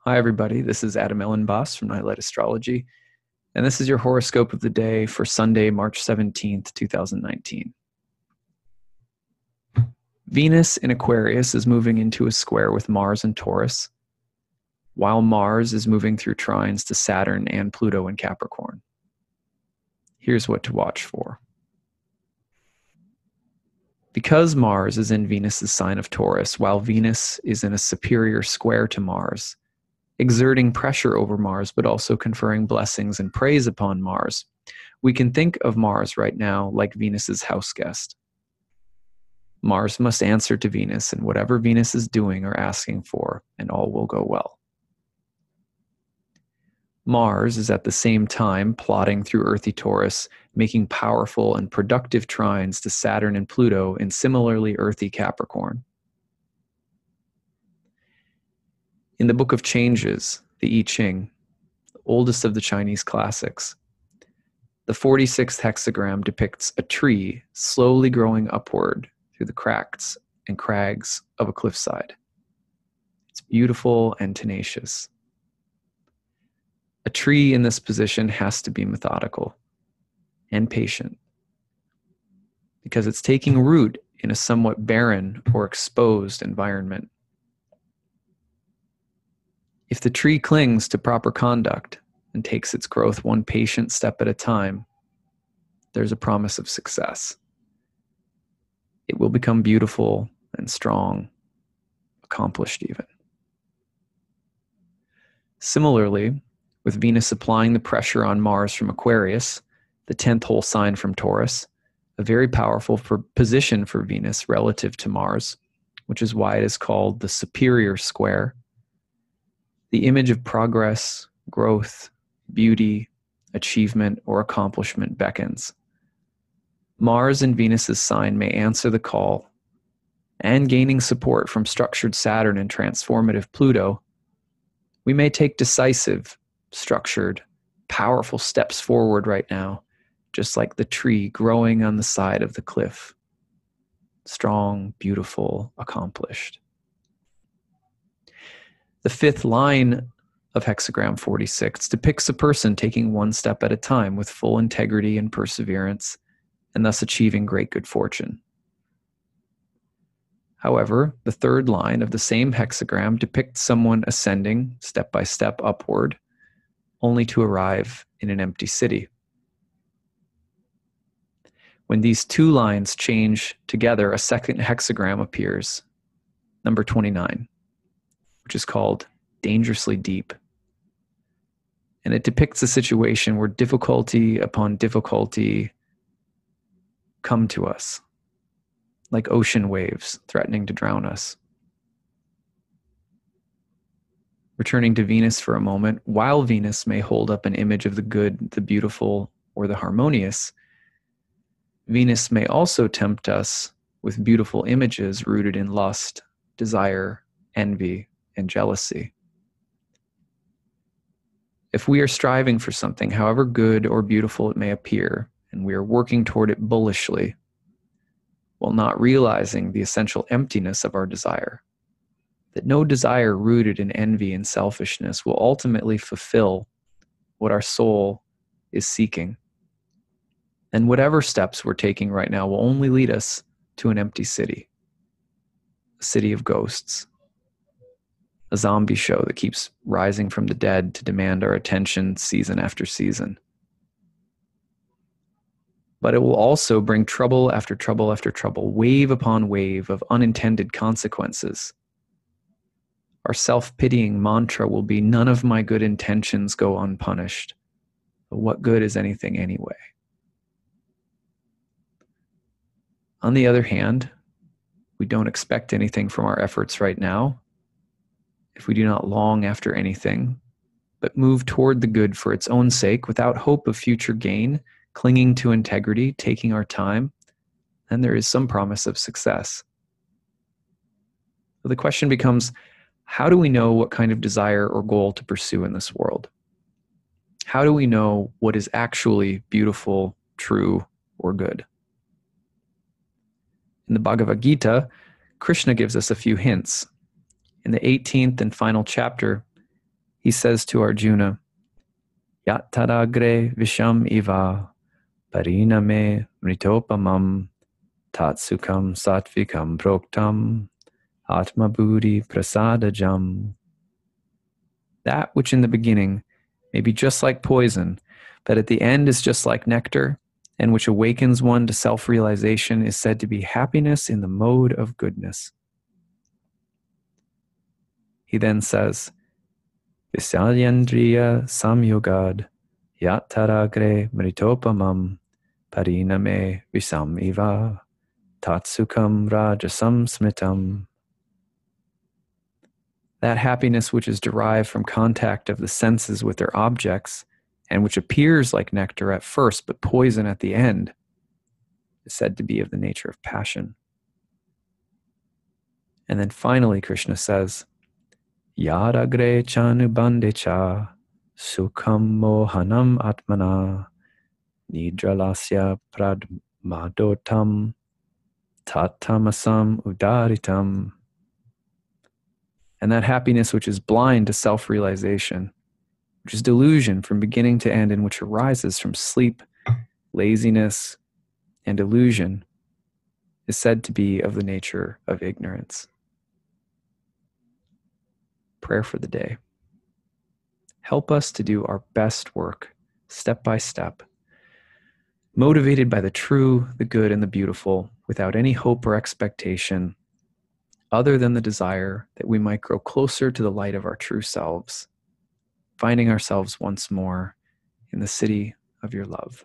Hi, everybody. This is Elenbaas from Nightlight Astrology, and this is your horoscope of the day for Sunday, March 17th, 2019. Venus in Aquarius is moving into a square with Mars and Taurus, while Mars is moving through trines to Saturn and Pluto in Capricorn. Here's what to watch for. Because Mars is in Venus's sign of Taurus, while Venus is in a superior square to Mars, exerting pressure over Mars, but also conferring blessings and praise upon Mars, we can think of Mars right now like Venus's house guest. Mars must answer to Venus in whatever Venus is doing or asking for, and all will go well. Mars is at the same time plodding through earthy Taurus, making powerful and productive trines to Saturn and Pluto in similarly earthy Capricorn. In the Book of Changes, the I Ching, the oldest of the Chinese classics, the 46th hexagram depicts a tree slowly growing upward through the cracks and crags of a cliffside. It's beautiful and tenacious. A tree in this position has to be methodical and patient because it's taking root in a somewhat barren or exposed environment. If the tree clings to proper conduct and takes its growth one patient step at a time, there's a promise of success. It will become beautiful and strong, accomplished even. Similarly, with Venus applying the pressure on Mars from Aquarius, the 10th whole sign from Taurus, a very powerful position for Venus relative to Mars, which is why it is called the superior square. The image of progress, growth, beauty, achievement, or accomplishment beckons. Mars in Venus's sign may answer the call, and gaining support from structured Saturn and transformative Pluto, we may take decisive, structured, powerful steps forward right now, just like the tree growing on the side of the cliff. Strong, beautiful, accomplished. The fifth line of hexagram 46 depicts a person taking one step at a time with full integrity and perseverance, and thus achieving great good fortune. However, the third line of the same hexagram depicts someone ascending step by step upward, only to arrive in an empty city. When these two lines change together, a second hexagram appears, number 29. Which is called Dangerously Deep. And it depicts a situation where difficulty upon difficulty come to us, like ocean waves threatening to drown us. Returning to Venus for a moment, while Venus may hold up an image of the good, the beautiful, or the harmonious, Venus may also tempt us with beautiful images rooted in lust, desire, envy, and jealousy. If we are striving for something, however good or beautiful it may appear, and we are working toward it bullishly, while not realizing the essential emptiness of our desire, that no desire rooted in envy and selfishness will ultimately fulfill what our soul is seeking, then whatever steps we're taking right now will only lead us to an empty city, a city of ghosts. A zombie show that keeps rising from the dead to demand our attention season after season. But it will also bring trouble after trouble after trouble, wave upon wave of unintended consequences. Our self-pitying mantra will be, none of my good intentions go unpunished. But what good is anything anyway? On the other hand, we don't expect anything from our efforts right now. If we do not long after anything, but move toward the good for its own sake without hope of future gain, clinging to integrity, taking our time, then there is some promise of success. So the question becomes, how do we know what kind of desire or goal to pursue in this world? How do we know what is actually beautiful, true, or good? In the Bhagavad Gita, Krishna gives us a few hints. In the 18th and final chapter, he says to Arjuna, Yat tadagre visham iva pariname mritopamam tatsukam satvikam proktam atma buddhi prasadajam. That which in the beginning may be just like poison, but at the end is just like nectar, and which awakens one to self-realization, is said to be happiness in the mode of goodness. He then says, Visalyandriya samyogad yat taragre mritopamam pariname visam iva tatsukam rajasam smitam. That happiness which is derived from contact of the senses with their objects, and which appears like nectar at first but poison at the end, is said to be of the nature of passion. And then finally Krishna says, Yadagre chanubande cha sukham mohanam atmana nidralasya pradmadotam tatamasam udaritam. And that happiness which is blind to self-realization, which is delusion from beginning to end, and which arises from sleep, laziness, and illusion, is said to be of the nature of ignorance. Prayer for the day. Help us to do our best work, step by step, motivated by the true, the good, and the beautiful, without any hope or expectation, other than the desire that we might grow closer to the light of our true selves, finding ourselves once more in the city of your love.